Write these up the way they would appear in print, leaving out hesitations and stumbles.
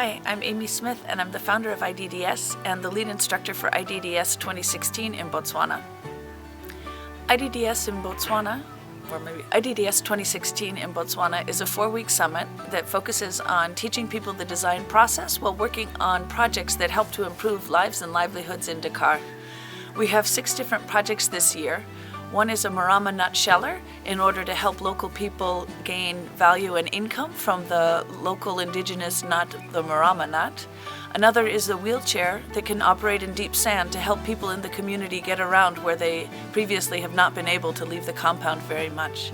Hi, I'm Amy Smith, and I'm the founder of IDDS and the lead instructor for IDDS 2016 in Botswana. IDDS in Botswana, or maybe IDDS 2016 in Botswana, is a 4-week summit that focuses on teaching people the design process while working on projects that help to improve lives and livelihoods in Dkar. We have 6 different projects this year. One is a marama nut sheller in order to help local people gain value and income from the local indigenous nut, the marama nut. Another is a wheelchair that can operate in deep sand to help people in the community get around where they previously have not been able to leave the compound very much.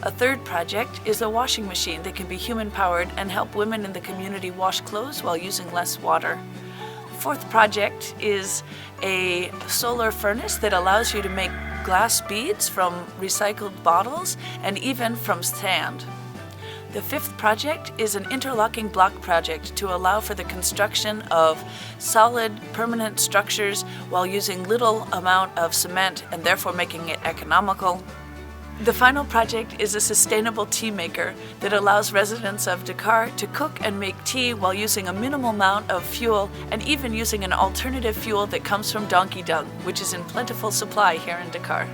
A third project is a washing machine that can be human-powered and help women in the community wash clothes while using less water. The fourth project is a solar furnace that allows you to make glass beads from recycled bottles and even from sand. The fifth project is an interlocking block project to allow for the construction of solid, permanent structures while using little amount of cement and therefore making it economical. The final project is a sustainable tea maker that allows residents of Dkar to cook and make tea while using a minimal amount of fuel and even using an alternative fuel that comes from donkey dung, which is in plentiful supply here in Dkar.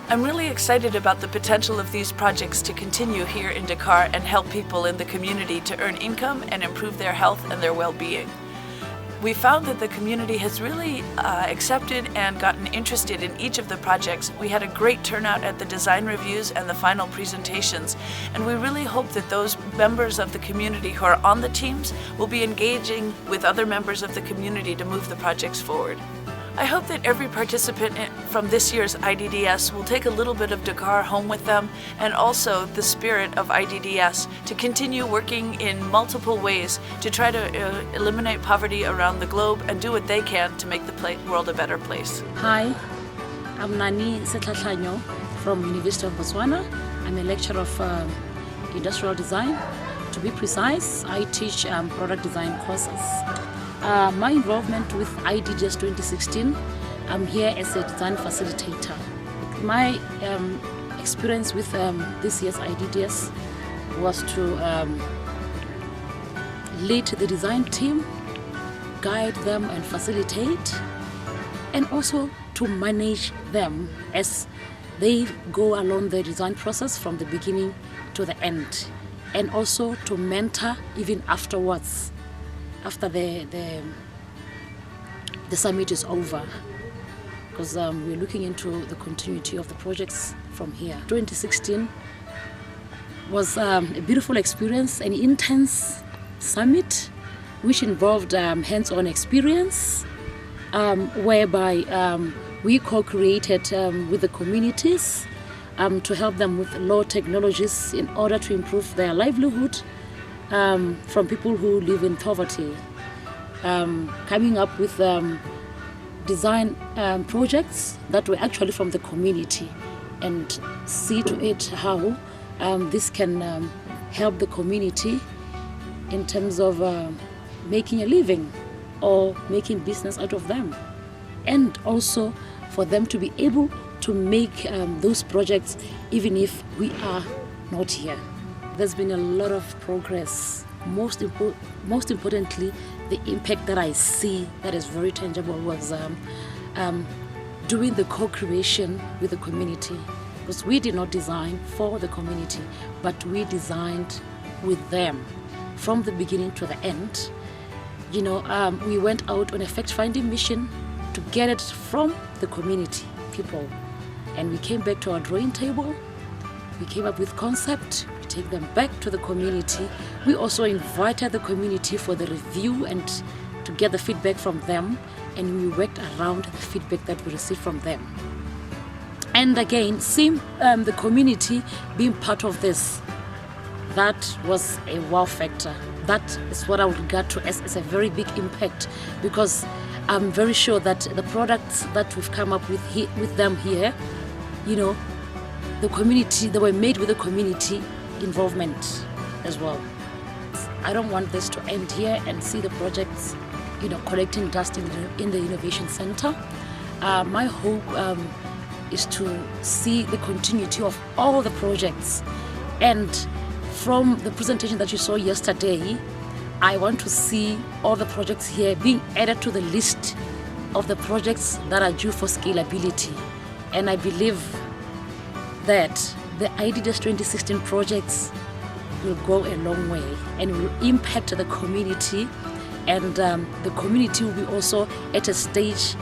I'm really excited about the potential of these projects to continue here in Dkar and help people in the community to earn income and improve their health and their well-being. We found that the community has really accepted and gotten interested in each of the projects. We had a great turnout at the design reviews and the final presentations, and we really hope that those members of the community who are on the teams will be engaging with other members of the community to move the projects forward. I hope that every participant from this year's IDDS will take a little bit of Dkar home with them, and also the spirit of IDDS to continue working in multiple ways to try to eliminate poverty around the globe and do what they can to make the world a better place. Hi, I'm Nani Setlhatlhanyo from University of Botswana. I'm a lecturer of industrial design. To be precise, I teach product design courses. My involvement with IDDS 2016, I'm here as a design facilitator. My experience with this year's IDDS was to lead the design team, guide them and facilitate, and also to manage them as they go along the design process from the beginning to the end, and also to mentor even afterwards, after the summit is over, because we're looking into the continuity of the projects from here. 2016 was a beautiful experience, an intense summit which involved hands-on experience, whereby we co-created with the communities to help them with low technologies in order to improve their livelihood from people who live in poverty, coming up with design projects that were actually from the community, and see to it how this can help the community in terms of making a living or making business out of them, and also for them to be able to make those projects even if we are not here. There's been a lot of progress. Most importantly, the impact that I see that is very tangible was doing the co-creation with the community. Because we did not design for the community, but we designed with them from the beginning to the end. You know, we went out on a fact-finding mission to get it from the community people, and we came back to our drawing table. We came up with concept. Take them back to the community. We also invited the community for the review and to get the feedback from them, and we worked around the feedback that we received from them. And again, seeing the community being part of this, that was a wow factor. That is what I would regard to as a very big impact, because I'm very sure that the products that we've come up with them here, you know, the community, they were made with the community involvement as well. I don't want this to end here and see the projects, you know, collecting dust in the Innovation Center. My hope is to see the continuity of all the projects. And from the presentation that you saw yesterday, I want to see all the projects here being added to the list of the projects that are due for scalability. And I believe that the IDDS 2016 projects will go a long way and will impact the community, and the community will be also at a stage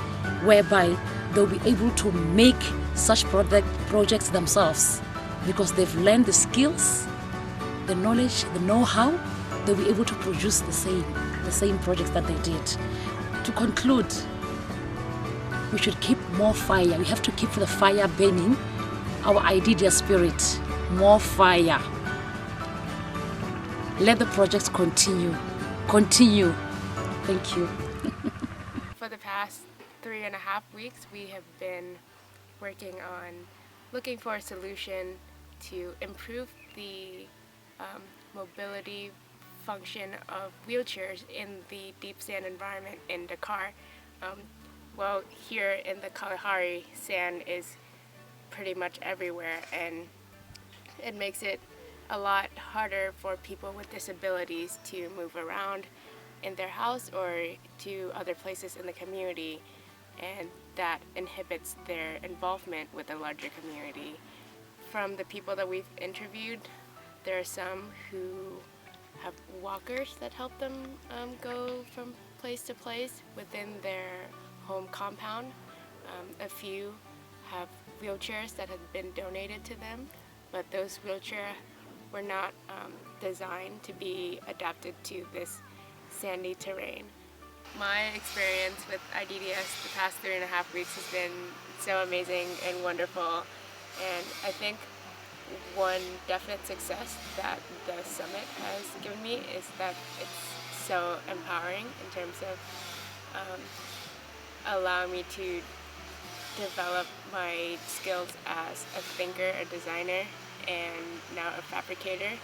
whereby they'll be able to make such projects themselves, because they've learned the skills, the knowledge, the know-how. They'll be able to produce the same projects that they did. To conclude, we should keep more fire. We have to keep the fire burning, our IDDS spirit, more fire. Let the projects continue. Thank you. For the past 3.5 weeks, we have been working on looking for a solution to improve the mobility function of wheelchairs in the deep sand environment in Dkar. Well, here in the Kalahari, sand is pretty much everywhere, and it makes it a lot harder for people with disabilities to move around in their house or to other places in the community, and that inhibits their involvement with the larger community. From the people that we've interviewed, there are some who have walkers that help them go from place to place within their home compound. A few have wheelchairs that have been donated to them, but those wheelchairs were not designed to be adapted to this sandy terrain. My experience with IDDS the past 3.5 weeks has been so amazing and wonderful, and I think one definite success that the summit has given me is that it's so empowering in terms of allowing me to develop my skills as a thinker, a designer, and now a fabricator.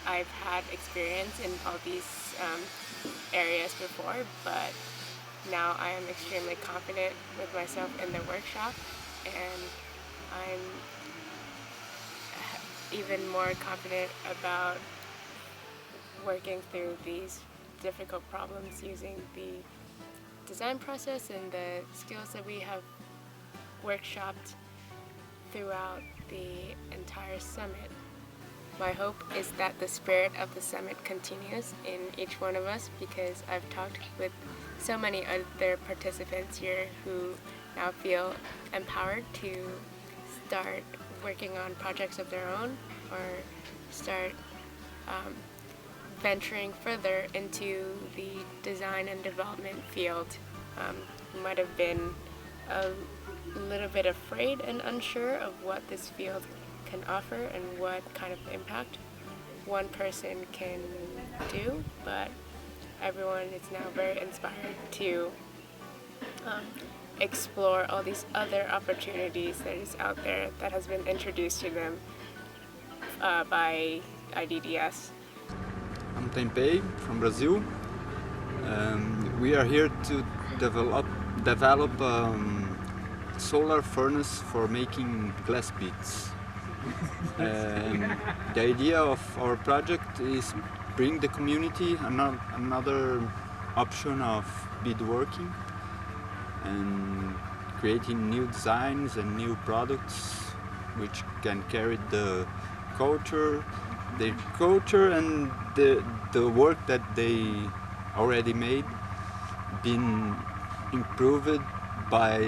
I've had experience in all these areas before, but now I am extremely confident with myself in the workshop, and I'm even more confident about working through these difficult problems using the design process and the skills that we have workshopped throughout the entire summit. My hope is that the spirit of the summit continues in each one of us, because I've talked with so many other participants here who now feel empowered to start working on projects of their own or start venturing further into the design and development field. Who might have been a little bit afraid and unsure of what this field can offer and what kind of impact one person can do, but everyone is now very inspired to explore all these other opportunities that is out there that has been introduced to them by IDDS. I'm Tempei from Brazil. We are here to develop solar furnace for making glass beads. The idea of our project is bring the community another option of beadworking and creating new designs and new products which can carry the culture and the work that they already made, been improved by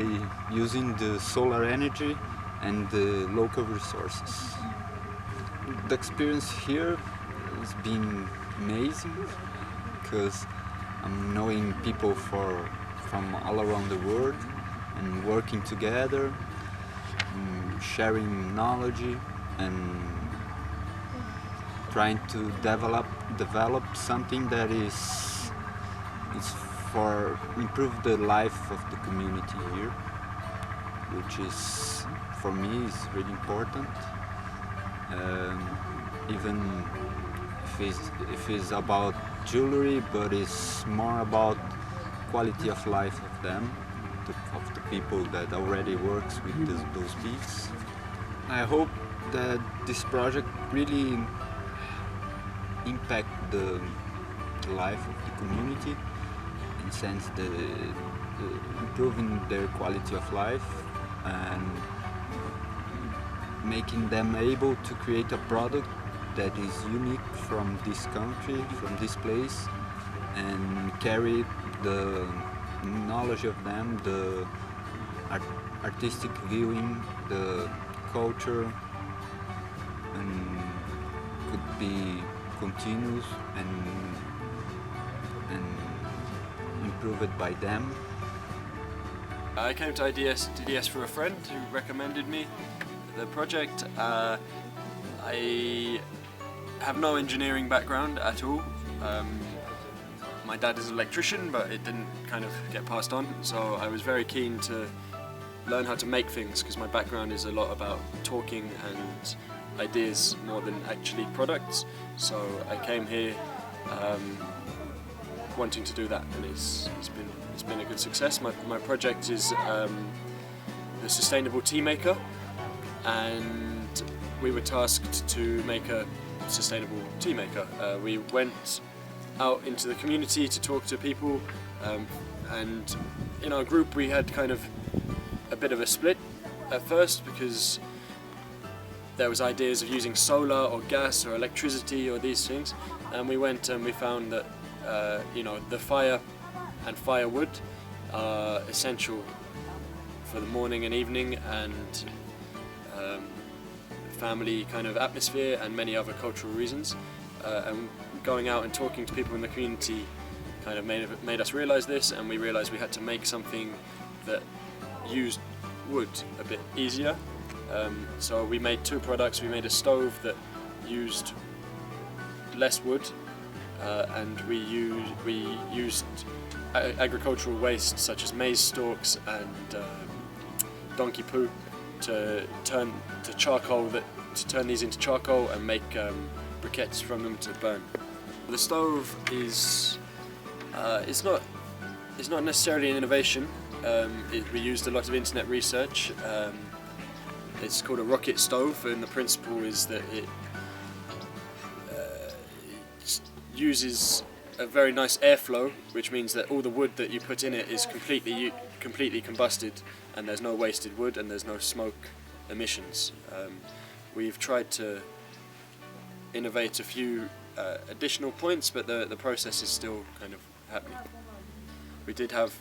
using the solar energy and the local resources. The experience here has been amazing because I'm knowing people from all around the world and working together, sharing knowledge and trying to develop something that is for improve the life of the community here, which is for me is really important. Even if it's about jewelry, but it's more about quality of life of them, of the people that already works with those beads. I hope that this project really impact the the life of the community, in sense the improving their quality of life and making them able to create a product that is unique from this country, from this place, and carry the knowledge of them, the artistic viewing, the culture, and could be continuous and improved by them. I came to IDDS for a friend who recommended me the project. I have no engineering background at all. My dad is an electrician, but it didn't kind of get passed on, so I was very keen to learn how to make things, because my background is a lot about talking and ideas more than actually products. So I came here wanting to do that, and it's been a good success. My project is the Sustainable Tea Maker, and we were tasked to make a sustainable tea maker. We went out into the community to talk to people, and in our group we had kind of a bit of a split at first, because there was ideas of using solar or gas or electricity or these things, and we went and we found that the fire and firewood are essential for the morning and evening and family kind of atmosphere and many other cultural reasons, and going out and talking to people in the community kind of made us realize this, and we realized we had to make something that used wood a bit easier. So we made two products. We made a stove that used less wood, and we used agricultural waste such as maize stalks and donkey poo to turn these into charcoal and make briquettes from them to burn. The stove is it's not necessarily an innovation. We used a lot of internet research. It's called a rocket stove, and the principle is that it uses a very nice airflow, which means that all the wood that you put in it is completely combusted, and there's no wasted wood and there's no smoke emissions. We've tried to innovate a few additional points, but the process is still kind of happening. We did have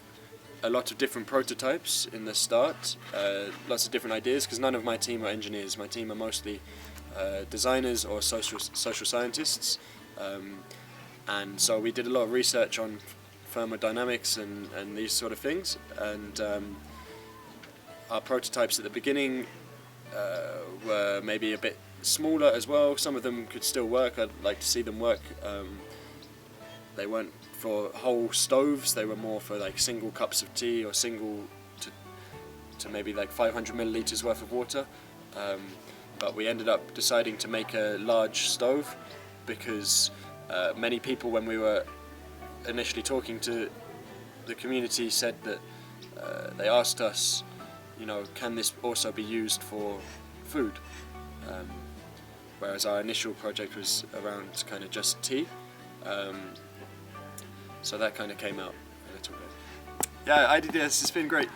a lot of different prototypes in the start, lots of different ideas, because none of my team are engineers. My team are mostly designers or social scientists, and so we did a lot of research on thermodynamics and these sort of things, and our prototypes at the beginning were maybe a bit smaller as well. Some of them could still work. I'd like to see them work. They weren't for whole stoves, they were more for like single cups of tea or single to maybe like 500 milliliters worth of water. But we ended up deciding to make a large stove because many people, when we were initially talking to the community, said that they asked us, can this also be used for food? Whereas our initial project was around kind of just tea. So that kind of came out a little bit. Yeah, IDDS has been great.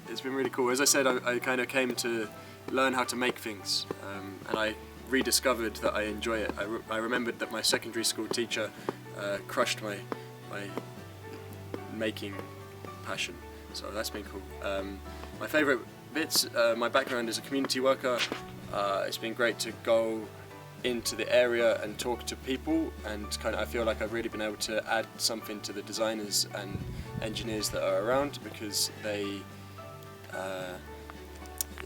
It's been really cool. As I said, I kind of came to learn how to make things, and I rediscovered that I enjoy it. I remembered that my secondary school teacher crushed my making passion, so that's been cool. My favourite bits, my background as a community worker, it's been great to go into the area and talk to people, and I feel like I've really been able to add something to the designers and engineers that are around, because they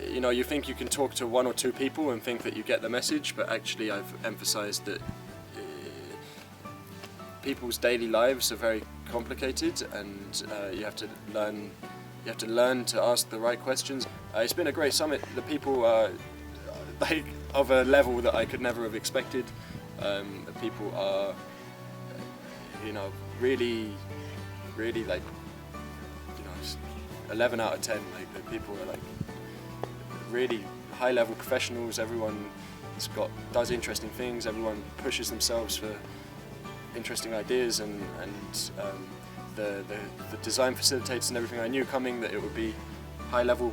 you think you can talk to one or two people and think that you get the message, but actually I've emphasized that people's daily lives are very complicated, and you have to learn to ask the right questions. It's been a great summit. The people are like of a level that I could never have expected. The people are really like 11 out of 10. Like, the people are like really high level professionals. Everyone does interesting things. Everyone pushes themselves for interesting ideas and the design facilitators and everything. I knew coming that it would be high level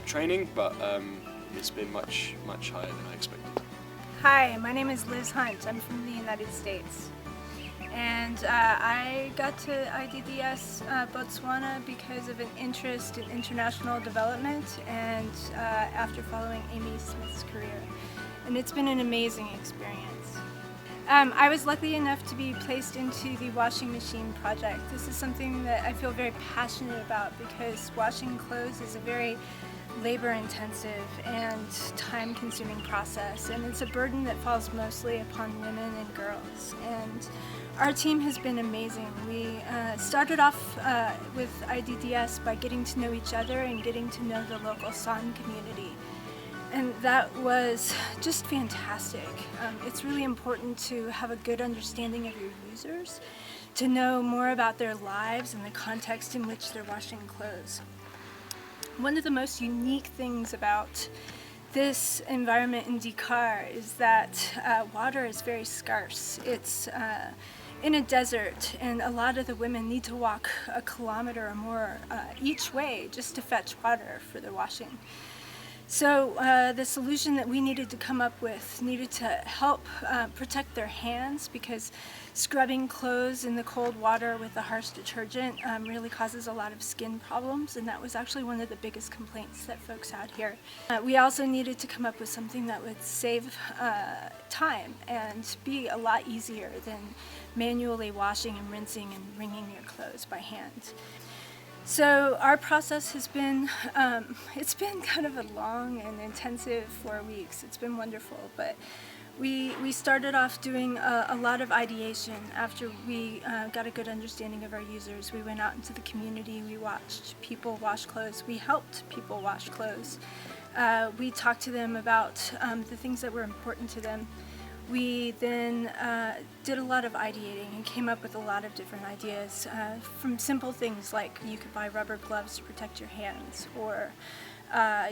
training, but it's been much higher than I expected. Hi, my name is Liz Hunt. I'm from the United States. And I got to IDDS Botswana because of an interest in international development and after following Amy Smith's career. And it's been an amazing experience. I was lucky enough to be placed into the washing machine project. This is something that I feel very passionate about because washing clothes is a very labor-intensive and time-consuming process, and it's a burden that falls mostly upon women and girls. And our team has been amazing. We started off with IDDS by getting to know each other and getting to know the local San community. And that was just fantastic. It's really important to have a good understanding of your users, to know more about their lives and the context in which they're washing clothes. One of the most unique things about this environment in Dkar is that water is very scarce. It's in a desert, and a lot of the women need to walk a kilometer or more each way just to fetch water for their washing. So the solution that we needed to come up with needed to help protect their hands, because scrubbing clothes in the cold water with the harsh detergent really causes a lot of skin problems, and that was actually one of the biggest complaints that folks had here. We also needed to come up with something that would save time and be a lot easier than manually washing and rinsing and wringing your clothes by hand. So our process has been, it's been kind of a long and intensive 4 weeks. It's been wonderful, but we started off doing a lot of ideation. After we got a good understanding of our users, we went out into the community, we watched people wash clothes, we helped people wash clothes. We talked to them about the things that were important to them. We then did a lot of ideating and came up with a lot of different ideas, from simple things like you could buy rubber gloves to protect your hands, or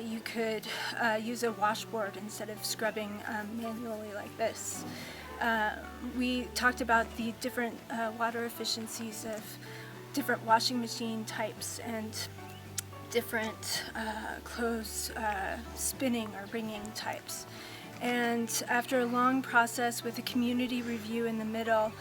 you could use a washboard instead of scrubbing manually like this. We talked about the different water efficiencies of different washing machine types and different clothes spinning or wringing types. And after a long process with a community review in the middle,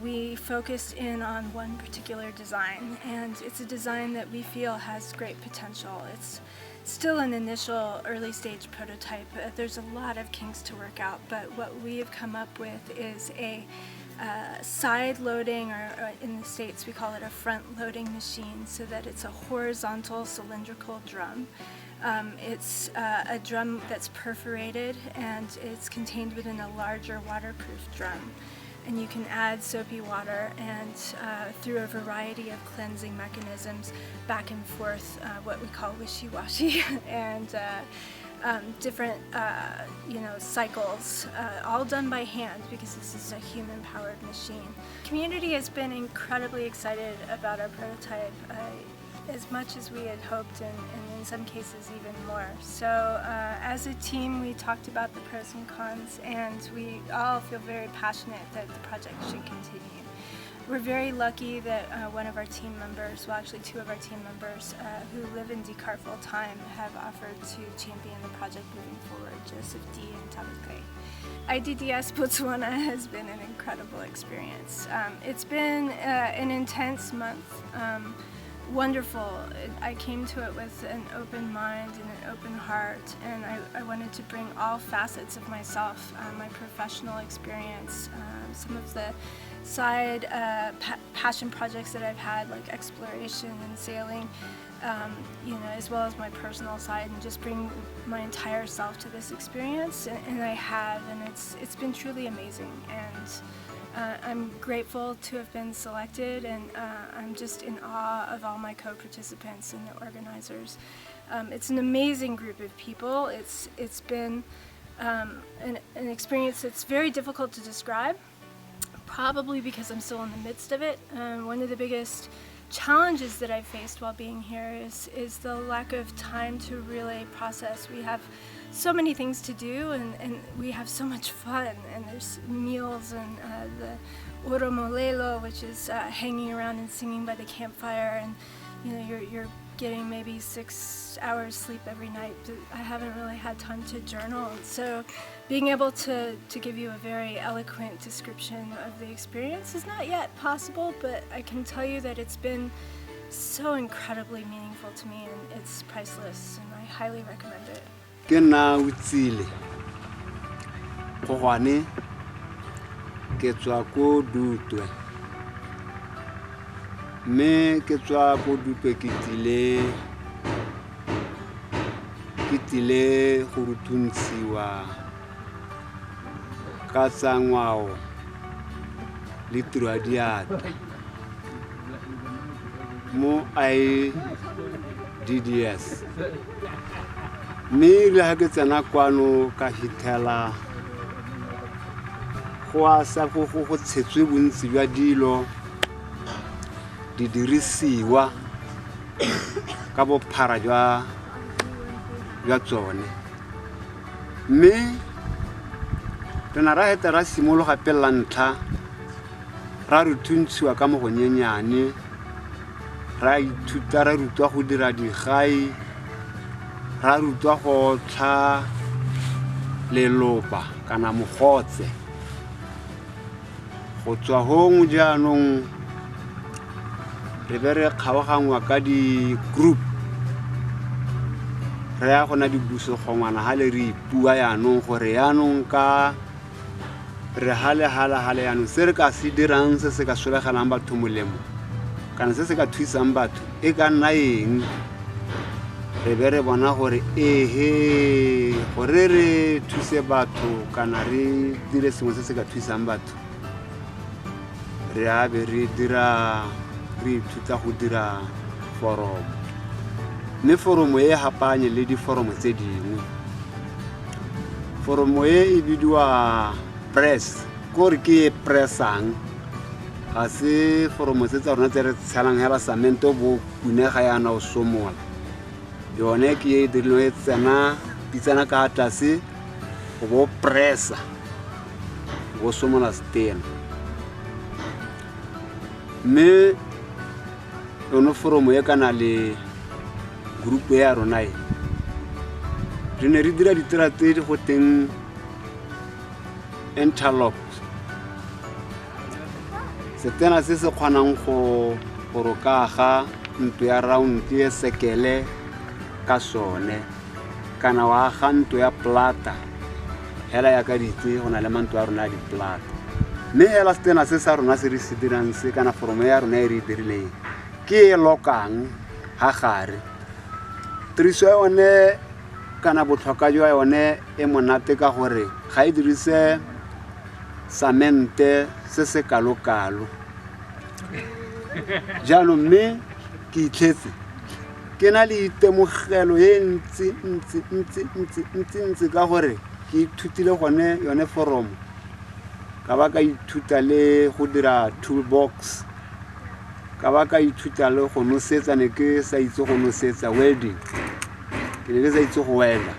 we focused in on one particular design, and it's a design that we feel has great potential. It's still an initial early stage prototype. There's a lot of kinks to work out, but what we have come up with is a side loading, or in the States we call it a front loading machine, so that it's a horizontal cylindrical drum. It's a drum that's perforated, and it's contained within a larger waterproof drum. And you can add soapy water and through a variety of cleansing mechanisms back and forth, what we call wishy-washy, and different cycles, all done by hand, because this is a human-powered machine. The community has been incredibly excited about our prototype, as much as we had hoped, and in some cases even more. So as a team, we talked about the pros and cons, and we all feel very passionate that the project should continue. We're very lucky that one of our team members, well actually two of our team members who live in Dkar full time, have offered to champion the project moving forward, Joseph D. and Tempei. IDDS Botswana has been an incredible experience. It's been an intense month. Wonderful. I came to it with an open mind and an open heart, and I wanted to bring all facets of myself, my professional experience, some of the side passion projects that I've had, like exploration and sailing, as well as my personal side, and just bring my entire self to this experience, and I have, and it's been truly amazing. And I'm grateful to have been selected, and I'm just in awe of all my co-participants and the organizers. It's an amazing group of people. It's been an experience that's very difficult to describe, probably because I'm still in the midst of it. One of the biggest challenges that I faced while being here is the lack of time to really process. We have so many things to do, and we have so much fun, and there's meals and the uromolelo, which is hanging around and singing by the campfire, and you're getting maybe 6 hours sleep every night. I haven't really had time to journal, so being able to give you a very eloquent description of the experience is not yet possible, but I can tell you that it's been so incredibly meaningful to me, and it's priceless, and I highly recommend it. Kena Otsile, Kgogwane, ke tswa ko Dutlwe. Me ke tswa ko Dutlwe ke tile go rutuntsiwa ka tsa ngwao le tiro ya diatla mo IDDS. Me le ha ke tsena kwano ka hitela go asa go tshetswe bontsi jwa dilo di dirisiwa ka bophara jwa tsone. Mme rena ra heta ra simologa pela ntlha ra rutuntsiwa ka mogonyenyane, ra ithuta, ra rutwa go dira digai, ra rutwa go tla lelopa kana mogotse. Go tswa hong jaanong re be re kgaogangwa ka di-group, re ya gona dibusogongwana ga le re ipua yaanong gore yaanong ka re hale yaanong se re ka se dirang se se ka solegelang batho molemo kana se se ka thusang batho e ka nna eng. Re be re bona gore ehe gore re thuse batho kana re dire sengwe se se ka thusang batho, re a be re ithuta go dira foromo. Mme foromo e hapanye le diforomo tse dingwe. Foromo e bidiwa press, gore ke e pressang, ga se foromo tse tsa rona tse re tshelang hela samento bo kunega yana o somola. Yone ke e dirilwe e tsena pitsana ka tlase go bo pressa go somola stena. Mme yone foromo e kana le group ya rona e re ne re dira ditira tse di go teng interlock, setena se se kgonang go rokaga ntlo ya round e sekele ka sone, kana wa ga ntlo ya plata hela ya ka ditse go na le mantlo a rona di plata. Mme hela setena se sa rona se re se dirang se kana foromo ya rona e re dirileng ke e lokang ha gare. Tiriso ya yone kana botlhokwa jwa yone e monate ka gore ga e dirise samente se se kalokalo. Jaanong mme ke itlhetse ke na le itemogelo e ntsi ka gore ke ithutile gone yone foromo, ka ba ka ithuta le go dira toolbox, ka ba ka ithuta le go nosetsa, ne ke sa itse go nosetsa welding, ke ne ke sa itse go welda.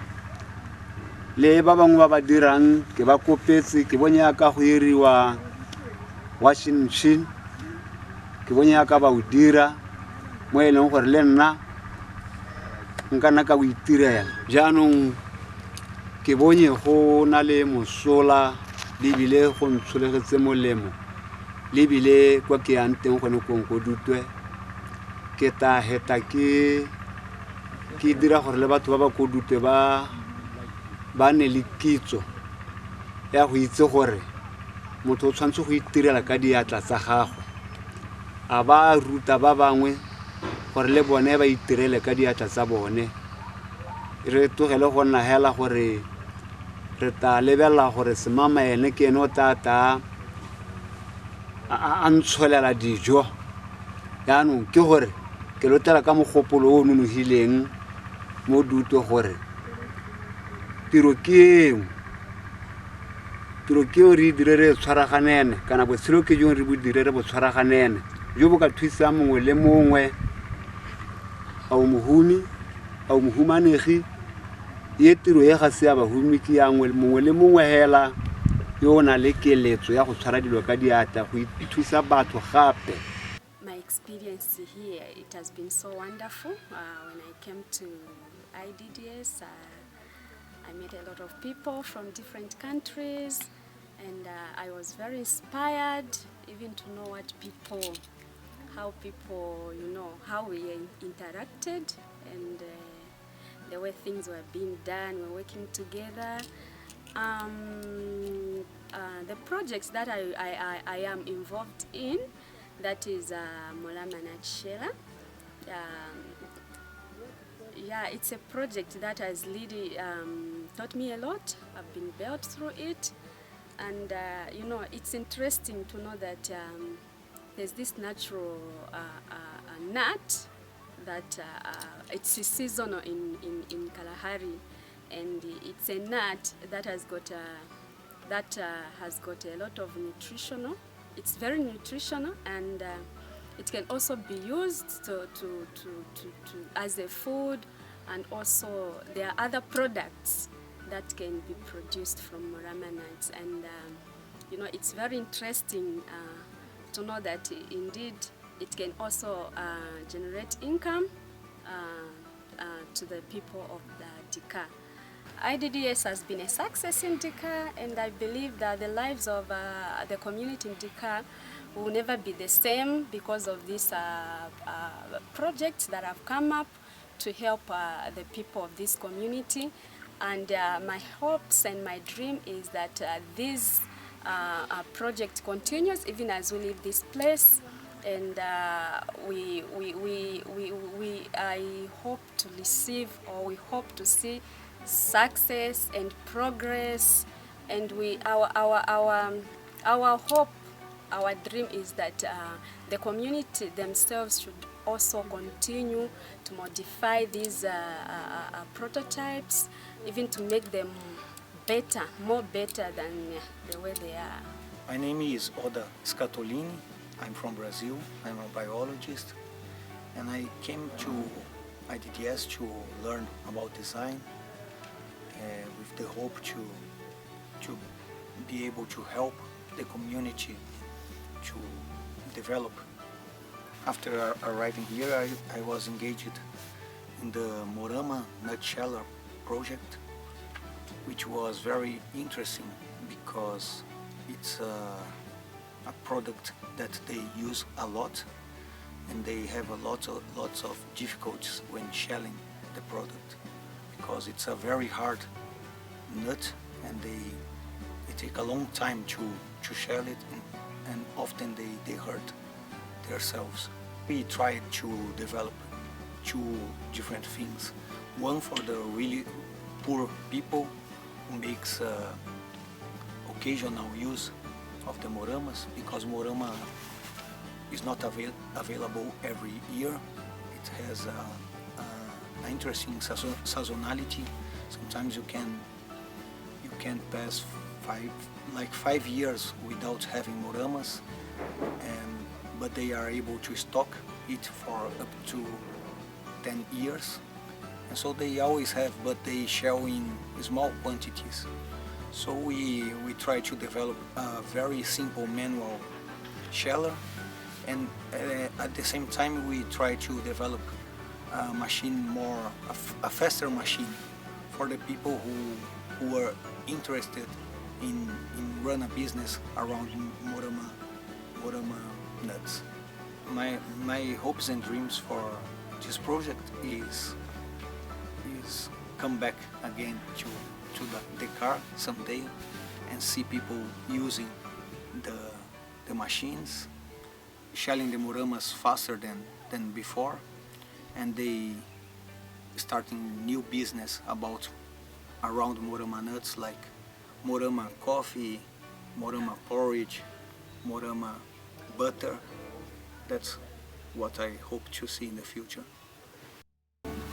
Le ba bangwe ba ba dirang ke ba kopetse, ke bone ya ka go iriwa washing machine, ke bone ya ka ba o dira mo e leng gore le nna nkana ka o itirela. Jaanong ke bone go na le mosola le bile go ntsholegetse molemo, le bile kwa ke yang teng gone ko Dutlwe ke ta heta ke dira gore le batho ba ba ko Dutlwe ba ne le kitso ya go itse gore motho o tshwantse go itirela ka diatla tsa gagwe, a ba ruta ba bangwe gore le bone ba itirele ka diatla tsa bone. Re tlogele go nna hela gore re ta lebella gore semama ene ke ene o tata a ntsholela dijo. Yaanong ke gore ke lotela ka mogopolo o nonogileng mo Dutlwe gore tiro ke re dire re tshwaraganene, kana botshelo ke jong re bo dire re bo tshwaraganene, jo bo ka thusa mongwe le mongwe a o mohumi a o mohumanegi ye tiro ye ga se ya bahumi ke ya mongwe le mongwe hela yo na le keletso ya go tshwara dilo ka diata go ithusa batho gape. My experience here, it has been so wonderful. When I came to IDDS, I met a lot of people from different countries, and I was very inspired even to know how people, how we interacted, and the way things were being done, we're working together. The projects that I am involved in, that is Molama Natshela. Yeah, it's a project that has really taught me a lot. I've been built through it, and it's interesting to know that there's this natural nut that it's seasonal in Kalahari, and it's a nut that has got a lot of nutritional. It's very nutritional, and it can also be used as a food, and also there are other products that can be produced from Molama nuts, and it's very interesting to know that indeed it can also generate income to the people of the Dkar. IDDS has been a success in Dkar, and I believe that the lives of the community in Dkar will never be the same because of these projects that have come up to help the people of this community. And my hopes and my dream is that this project continues even as we leave this place, and I hope to receive, or we hope to see success and progress, and our hope, our dream is that the community themselves should also continue to modify these prototypes, even to make them better, more better than the way they are. My name is Scatolini. I'm from Brazil. I'm a biologist, and I came to IDDS to learn about design with the hope to be able to help the community to develop. After arriving here, I was engaged in the Molama Nutshell project, which was very interesting because it's a product that they use a lot, and they have lots of difficulties when shelling the product because it's a very hard nut, and they take a long time to shell it, and often they hurt themselves. We tried to develop two different things. One for the really poor people who makes occasional use of the moramas, because morama is not available every year. It has an interesting seasonality. Sometimes you can pass 5 years without having moramas, but they are able to stock it for up to 10 years. And so they always have, but they shell in small quantities. So we try to develop a very simple manual sheller, and at the same time we try to develop a machine, a faster machine for the people who are interested in run a business around Molama nuts. My hopes and dreams for this project is come back again to the Dkar someday and see people using the machines, shelling the moramas faster than before, and they starting new business around Molama nuts, like Molama coffee, Molama porridge, Molama butter. That's what I hope to see in the future.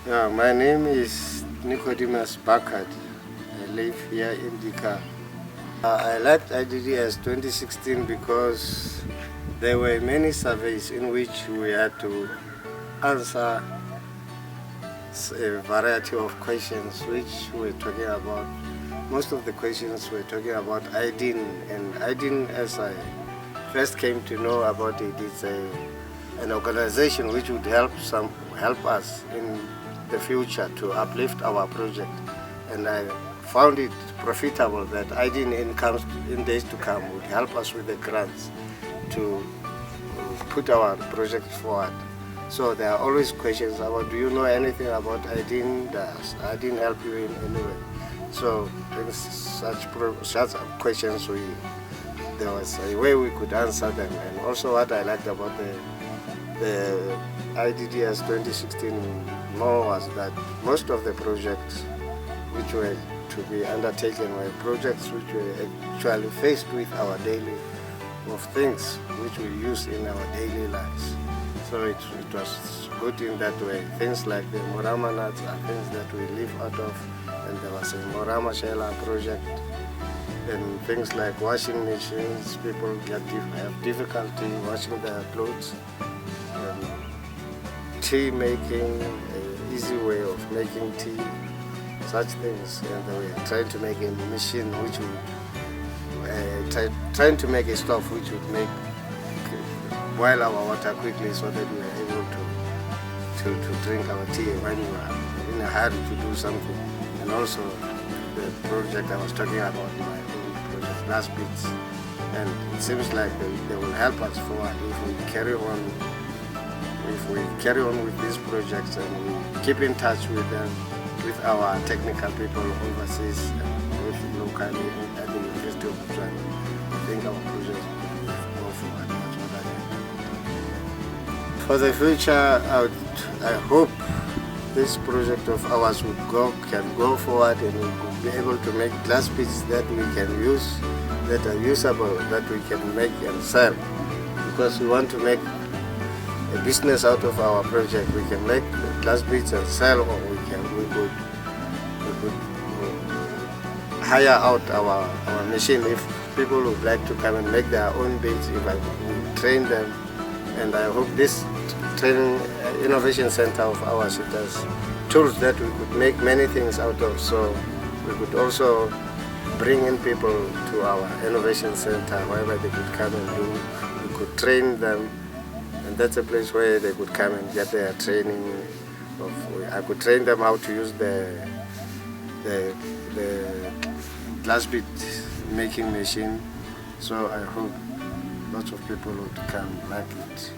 Yeah, my name is Nicodemus Barkard. I live here in Dkar. I left IDDS 2016 because there were many surveys in which we had to answer a variety of questions which we're talking about. Most of the questions were talking about IDDS, and IDDS, as I first came to know about it, it's an organization which would help us in the future to uplift our project. And I found it profitable that IDDS in days to come would help us with the grants to put our project forward. So there are always questions about, do you know anything about IDDS? Does IDDS help you in any way? So such questions, there was a way we could answer them. And also what I liked about the IDDS 2016 more was that most of the projects which were to be undertaken were projects which were actually faced with our daily of things which we use in our daily lives. So it was good in that way. Things like the Morama nuts are things that we live out of, and there was a Morama Shella project, and things like washing machines, people have difficulty washing their clothes, tea making, an easy way of making tea, such things. And we are trying to make a machine which would, trying to make a stove which would make boil our water quickly so that we are able to drink our tea when we are in a hurry to do something. And also the project I was talking about, my own project, Glass Beats. And it seems like they will help us forward if we carry on. If we carry on with these projects and we keep in touch with them, with our technical people overseas and with locally at the University of Botswana, I think our project will go forward. For the future, I hope this project of ours can go forward, and we could be able to make glass beads that we can use, that are usable, that we can make and sell. Because we want to make a business out of our project. We can make glass beads and sell, or we could hire out our machine if people would like to come and make their own beads. If we train them, and I hope this training innovation center of ours, it has tools that we could make many things out of. So we could also bring in people to our innovation center wherever they could come and do. We could train them, and that's a place where they could come and get their training. I could train them how to use the glass bead making machine. So I hope lots of people would come like it.